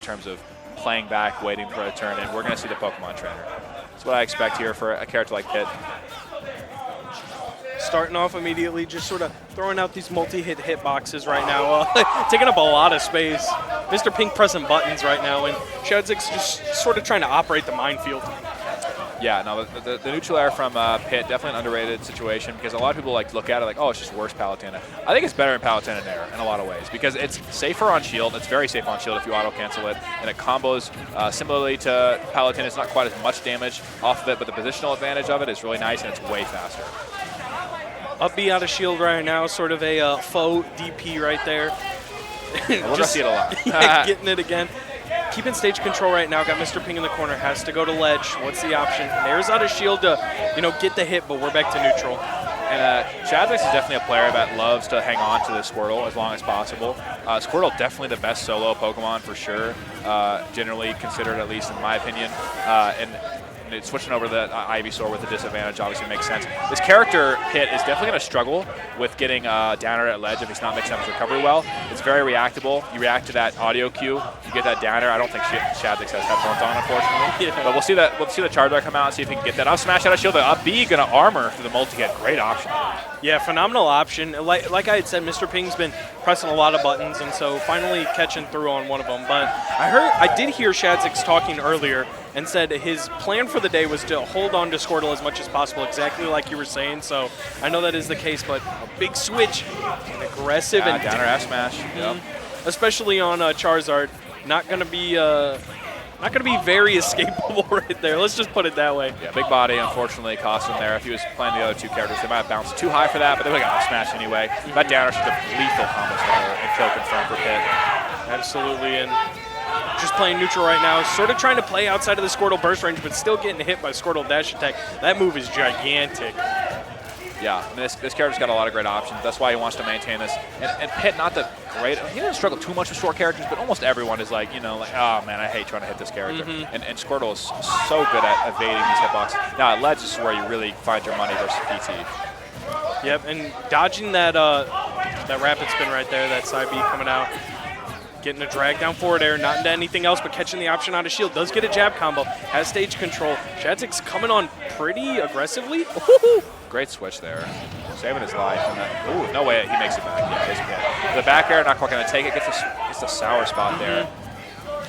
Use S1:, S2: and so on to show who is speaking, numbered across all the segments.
S1: terms of playing back, waiting for a turn, and we're going to see the Pokemon trainer. That's what I expect here for a character like Pitt.
S2: Starting off immediately, just sort of throwing out these multi-hit hitboxes right now, taking up a lot of space. Mr. Pink pressing buttons right now, and Shadzix just sort of trying to operate the minefield.
S1: Yeah, no, the neutral air from Pitt, definitely an underrated situation because a lot of people like look at it like, oh, it's just worse Palutena. I think it's better in Palutena air in a lot of ways because it's safer on shield. It's very safe on shield if you auto-cancel it, and it combos similarly to Palutena. It's not quite as much damage off of it, but the positional advantage of it is really nice, and it's way faster.
S2: Up B out of shield right now, sort of a faux DP right there.
S1: We're going to see it a lot.
S2: Yeah, getting it again. Keeping stage control right now. Got Mr. Ping in the corner. Has to go to ledge. What's the option? There's out of shield to, get the hit, but we're back to neutral.
S1: And Shadzix is definitely a player that loves to hang on to the Squirtle as long as possible. Squirtle definitely the best solo Pokemon for sure, generally considered, at least in my opinion. And switching over to the Ivysaur with a disadvantage obviously makes sense. This character, Pitt, is definitely going to struggle with getting downer at ledge if he's not mixing up his recovery well. It's very reactable. You react to that audio cue, you get that downer. I don't think Shadzix has headphones on, unfortunately. Yeah. But we'll see the Charizard come out and see if he can get that. Up smash out of shield. The up B going to armor through the multi-hit. Great option.
S2: Yeah, phenomenal option. Like I had said, Mr. Ping's been pressing a lot of buttons, and so finally catching through on one of them. But I did hear Shadzix talking earlier and said his plan for the day was to hold on to Squirtle as much as possible, exactly like you were saying. So I know that is the case, but a big switch, and aggressive and
S1: downer F smash. Yep.
S2: Especially on Charizard, not going to be very escapable right there. Let's just put it that way.
S1: Yeah, big body, unfortunately, cost him there. If he was playing the other two characters, they might have bounced too high for that, but they would have got a smash anyway. That downer should have lethal combo starter and kill confirmed for Pitt.
S2: Absolutely, and just playing neutral right now, sort of trying to play outside of the Squirtle burst range, but still getting hit by Squirtle dash attack. That move is gigantic.
S1: Yeah, I mean, this character's got a lot of great options. That's why he wants to maintain this. And Pitt, not the great, he doesn't struggle too much with short characters, but almost everyone is like, oh man, I hate trying to hit this character. And Squirtle is so good at evading these hitboxes. Now, at ledge is where you really find your money versus PT.
S2: Yep, and dodging that rapid spin right there, that side B coming out. Getting a drag down forward air, not into anything else, but catching the option out of shield. Does get a jab combo, has stage control. Shadzix coming on pretty aggressively.
S1: Great switch there. Saving his life. And no way he makes it back. Yeah, he's good. The back air, not quite going to take it. Gets a sour spot there.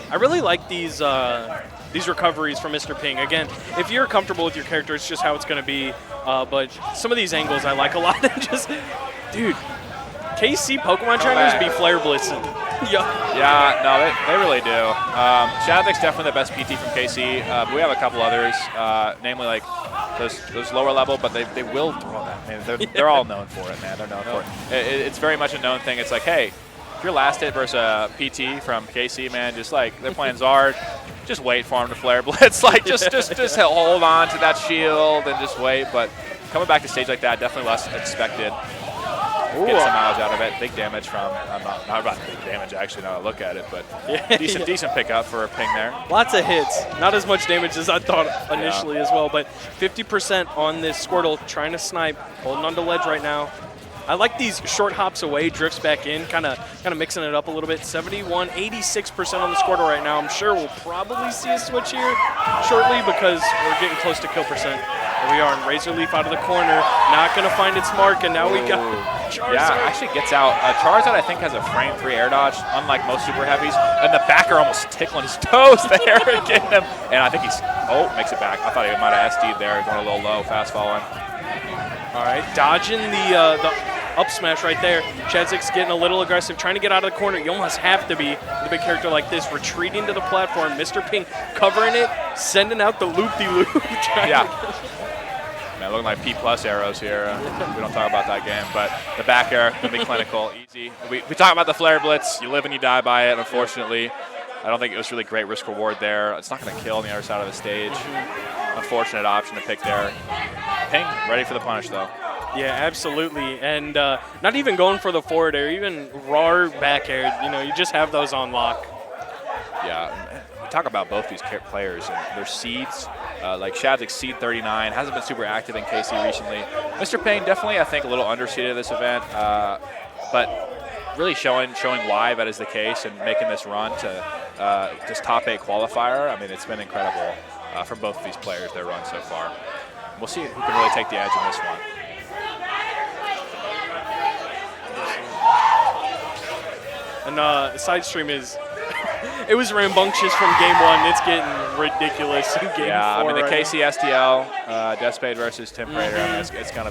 S2: I really like these recoveries from Mr. Ping. Again, if you're comfortable with your character, it's just how it's going to be. But some of these angles I like a lot. Just, dude, KC Pokemon trainers be flare blitzing.
S1: Yeah, no, they really do. Shadzix definitely the best PT from KC, but we have a couple others, namely like those lower level, but they will throw that. Man, they're all known for it, man. They're known for it. It's very much a known thing. It's like, hey, if you're last hit versus a PT from KC, man, just like they're playing Zard, just wait for him to flare blitz. Like just hold on to that shield and just wait. But coming back to stage like that, definitely less expected. Get some mileage out of it. Big damage from, not about big damage actually now I look at it, but decent pickup for Ping there.
S2: Lots of hits. Not as much damage as I thought initially as well, but 50% on this Squirtle, trying to snipe, holding on to ledge right now. I like these short hops away, drifts back in, kind of mixing it up a little bit. 71, 86% on the Squirtle right now. I'm sure we'll probably see a switch here shortly because we're getting close to kill percent. Here we are, and Razor Leaf out of the corner, not going to find its mark, and now we got Charizard.
S1: Yeah, actually gets out. Charizard, I think, has a frame 3 air dodge, unlike most super heavies, and the backer almost tickling his toes there and getting him. And I think makes it back. I thought he might have SD'd there, going a little low, fast falling.
S2: All right, dodging the up smash right there. Shadzix getting a little aggressive, trying to get out of the corner. You almost have to be with a big character like this, retreating to the platform. Mr. Ping covering it, sending out the loop-de-loop.
S1: Yeah. Man, looking like P+ arrows here. We don't talk about that game, but the back air can be clinical, easy. We talk about the flare blitz. You live and you die by it, unfortunately. I don't think it was really great risk-reward there. It's not going to kill on the other side of the stage. Unfortunate option to pick there. Ping, ready for the punish, though.
S2: Yeah, absolutely. And not even going for the forward air, even raw back air. You just have those on lock.
S1: Yeah. We talk about both these players and their seeds. Like Shadzix, seed 39, hasn't been super active in KC recently. Mr. Payne, definitely, I think, a little underseeded this event, but really showing why that is the case and making this run to just top 8 qualifier. I mean, it's been incredible from both of these players, their run so far. We'll see who can really take the edge in this one.
S2: And side stream is, it was rambunctious from game 1. It's getting ridiculous in game 4.
S1: Yeah, I mean the
S2: right
S1: KC SDL, Despade versus Tim Prater. I mean, it's gonna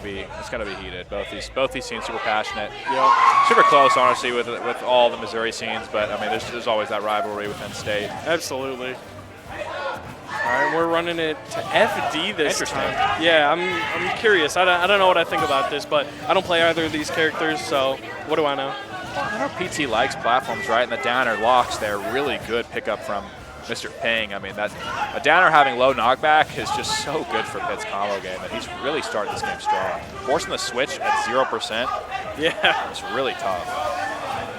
S1: be heated. Both these scenes super passionate.
S2: Yep.
S1: Super close, honestly, with all the Missouri scenes. But I mean, there's always that rivalry within state.
S2: Absolutely. All right, we're running it to FD this time. Yeah, I'm curious. I don't know what I think about this, but I don't play either of these characters, so what do I know?
S1: I know PT likes platforms, right? And the downer locks, they're really good pickup from Mr. Ping. I mean, a downer having low knockback is just so good for Pitt's combo game, and he's really started this game strong. Forcing the switch at 0%,
S2: yeah,
S1: it's really tough.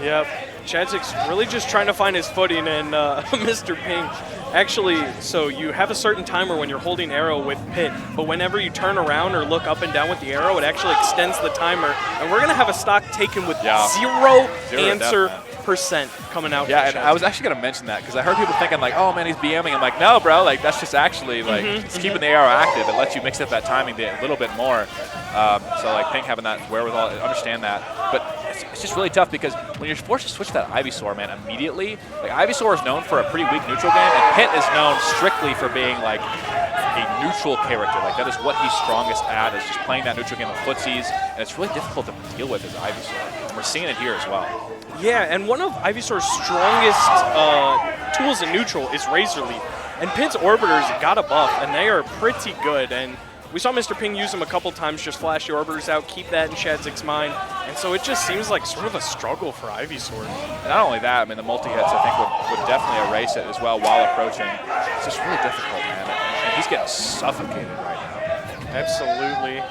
S2: Yep. Shadzix really just trying to find his footing, and Mr. Ping. Actually, so you have a certain timer when you're holding arrow with Pitt, but whenever you turn around or look up and down with the arrow, it actually extends the timer. And we're going to have a stock taken with zero answer percent coming out.
S1: Yeah, and I was actually going to mention that because I heard people thinking like, oh man, he's BMing. I'm like, no, bro, like that's just actually like it's keeping the arrow active. It lets you mix up that timing a little bit more. So like Ping having that wherewithal, understand that. But it's just really tough because when you're forced to switch that Ivysaur, man, immediately, like Ivysaur is known for a pretty weak neutral game, and Pitt is known strictly for being like a neutral character. Like that is what he's strongest at, is just playing that neutral game of footsies, and it's really difficult to deal with as Ivysaur. And we're seeing it here as well.
S2: Yeah, and one of Ivysaur's strongest tools in neutral is Razor Leaf. And Pitt's Orbiters got a buff, and they are pretty good. And we saw Mr. Ping use them a couple times, just flash your Orbiters out, keep that in Shadzix's mind. And so it just seems like sort of a struggle for Ivysaur.
S1: Not only that, I mean, the multi-hits, I think, would definitely erase it as well while approaching. It's just really difficult, man. And he's getting suffocated right now.
S2: Absolutely.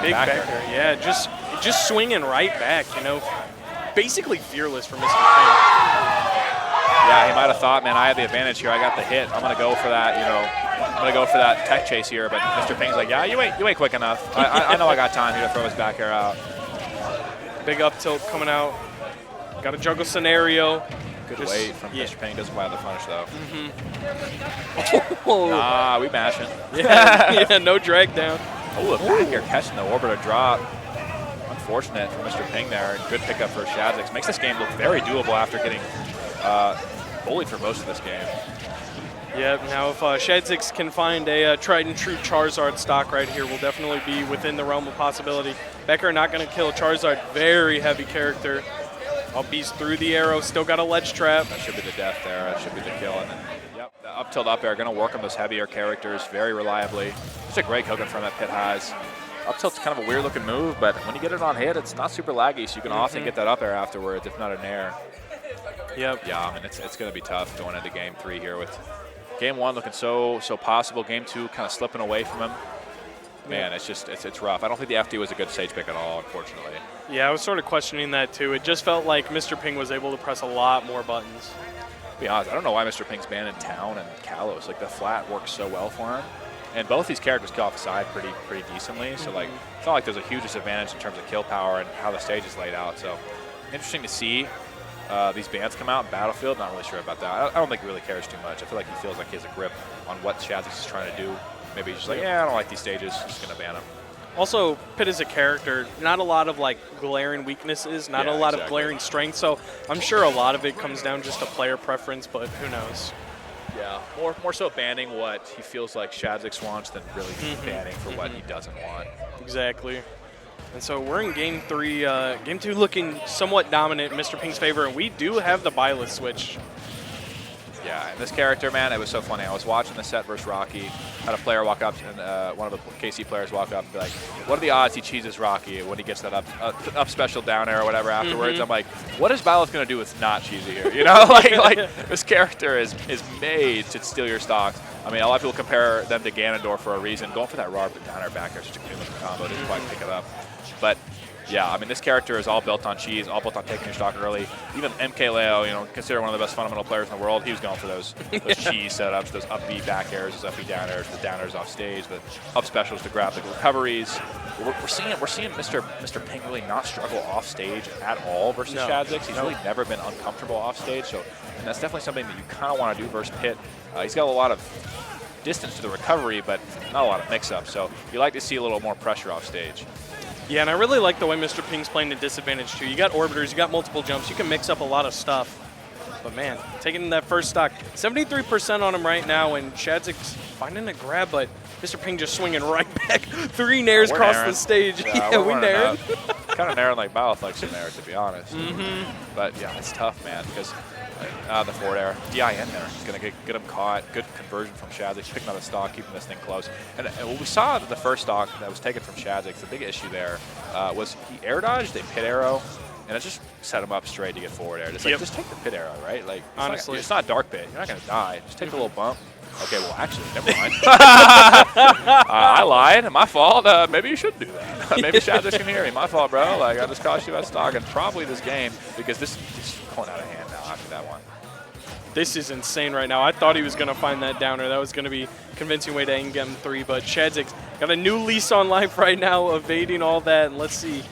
S2: Big backer. Yeah, just swinging right back, you know. Basically fearless for Mr. Ping.
S1: Yeah, he might have thought, man, I have the advantage here. I got the hit. I'm going to go for that, you know. I'm going to go for that tech chase here. But Mr. Ping's like, yeah, you ain't quick enough. I know I got time here to throw his back air out.
S2: Big up tilt coming out. Got a juggle scenario.
S1: Good weight from Mr. Ping. Doesn't have the punish, though.
S2: Oh.
S1: Nah, we mashing.
S2: Yeah, no drag down.
S1: Oh, the back air catching the orbiter drop. Unfortunate for Mr. Ping there. Good pickup for Shadzix. Makes this game look very doable after getting bullied for most of this game.
S2: Yeah, now if Shadzix can find a tried and true Charizard stock right here, we'll definitely be within the realm of possibility. Becker not going to kill Charizard. Very heavy character. Up B's through the arrow. Still got a ledge trap.
S1: That should be the death there. That should be the kill. And then, yep, the up tilt up air going to work on those heavier characters very reliably. It's a great cooking from that Pitt has. Up tilt's kind of a weird looking move, but when you get it on hit, it's not super laggy, so you can often get that up air afterwards, if not an air.
S2: Yep.
S1: Yeah, I mean, it's going to be tough going into game 3 here with game 1 looking so possible. Game 2 kind of slipping away from him. Man, it's just, it's rough. I don't think the FD was a good stage pick at all, unfortunately.
S2: Yeah, I was sort of questioning that too. It just felt like Mr. Ping was able to press a lot more buttons.
S1: To be honest, I don't know why Mr. Ping's banned in Town and Kalos. Like, the flat works so well for him. And both these characters kill off the side pretty decently. So, like, it's not like there's a huge disadvantage in terms of kill power and how the stage is laid out. So, interesting to see these bans come out in Battlefield. Not really sure about that. I don't think he really cares too much. I feel like he feels like he has a grip on what Shadzix is trying to do. Maybe he's just like, yeah, I don't like these stages. Just going to ban him.
S2: Also, Pitt is a character, not a lot of like glaring weaknesses, not a lot of glaring strengths. So I'm sure a lot of it comes down just to player preference, but who knows?
S1: Yeah, more so banning what he feels like Shadzix wants than really banning for what he doesn't want.
S2: Exactly. And so we're in game 3. Game 2 looking somewhat dominant in Mr. Ping's favor, and we do have the Byleth switch.
S1: Yeah, and this character, man, it was so funny. I was watching the set versus Rocky. Had a player walk up, and one of the KC players walk up and be like, what are the odds he cheeses Rocky when he gets that up special down air or whatever afterwards? I'm like, what is Byleth going to do with not cheesy here? You know, like this character is made to steal your stocks. I mean, a lot of people compare them to Ganondorf for a reason. Going for that raw down air back air is such a good looking combo. Didn't quite pick it up. But Yeah, I mean, this character is all built on cheese, all built on taking your stock early. Even MK Leo, you know, considered one of the best fundamental players in the world, he was going for those cheese setups, those up B back airs, those up B down airs, the down airs off stage, the up specials to grab the recoveries. We're seeing Mr. Ping really not struggle off stage at all versus Shadzix. He's really never been uncomfortable off stage, so and that's definitely something that you kind of want to do versus Pit. He's got a lot of distance to the recovery, but not a lot of mix-up, so you like to see a little more pressure off stage.
S2: Yeah, and I really like the way Mr. Ping's playing to disadvantage too. You got orbiters, you got multiple jumps, you can mix up a lot of stuff. But man, taking that first stock, 73% on him right now, and Shadzix finding a grab, but Mr. Ping just swinging right back. 3 nairs across the stage.
S1: Yeah,
S2: we naired.
S1: Kind of nairing like Byleth likes to nair, to be honest. But yeah, it's tough, man, because the forward air, DIN there. He's going to get him caught. Good conversion from Shadzix, picking up the stock, keeping this thing close. And what we saw the first stock that was taken from Shadzix, the big issue there was he air dodged a pit arrow, and it just set him up straight to get forward air. It's like, just take the pit arrow, right? Like,
S2: honestly,
S1: it's not dark pit. You're not going to die. Just take the little bump. Okay, well, actually, never mind. I lied. My fault. Maybe you shouldn't do that. Maybe Shadzix can hear me. My fault, bro. Like, I just cost you that stock and probably this game because this is going out of hand now after that one.
S2: This is insane right now. I thought he was going to find that downer. That was going to be a convincing way to end game 3, but Shadzix got a new lease on life right now, evading all that, and let's see.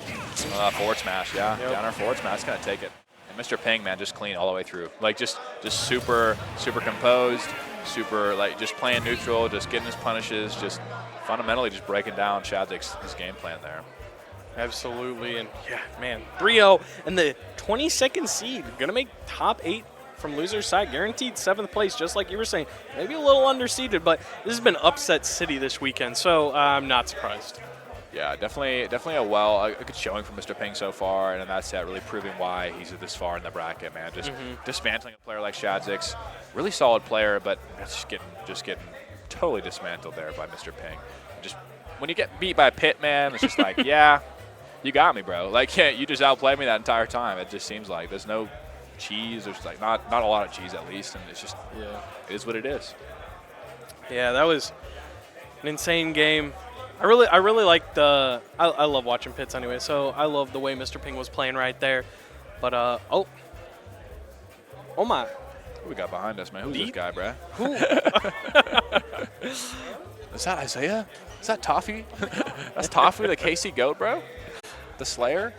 S1: Forward smash, yeah. Downer forward smash, going to take it. And Mr. Ping, man, just clean all the way through. Like, just super composed, super, like, just playing neutral, just getting his punishes, just fundamentally just breaking down Shadzix's game plan there.
S2: Absolutely, and yeah, man, 3-0, and the 22nd seed, going to make top 8 from loser's side, guaranteed 7th place, just like you were saying. Maybe a little underseeded, but this has been upset city this weekend, so I'm not surprised.
S1: Yeah, definitely a good showing from Mr. Ping so far, and in that set, really proving why he's this far in the bracket, man. Just dismantling a player like Shadzix, really solid player, but just getting totally dismantled there by Mr. Ping. Just when you get beat by Pit, man, it's just like, yeah, you got me, bro. Like, yeah, you just outplayed me that entire time. It just seems like there's no cheese. There's like not a lot of cheese at least, and it's just it is what it is.
S2: Yeah, that was an insane game. I really like the. I love watching Pits anyway, so I love the way Mr. Ping was playing right there. But oh my!
S1: Who we got behind us, man? Who's this guy, bruh?
S2: Who?
S1: Is that Isaiah? Is that Toffee? That's Toffee, the KC goat, bro. The Slayer.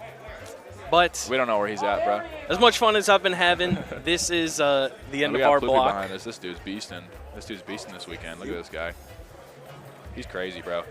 S2: But
S1: we don't know where he's at, bro.
S2: As much fun as I've been having, this is the end of our block.
S1: Behind us. This dude's beasting. This dude's beasting this weekend. Look at this guy. He's crazy, bro.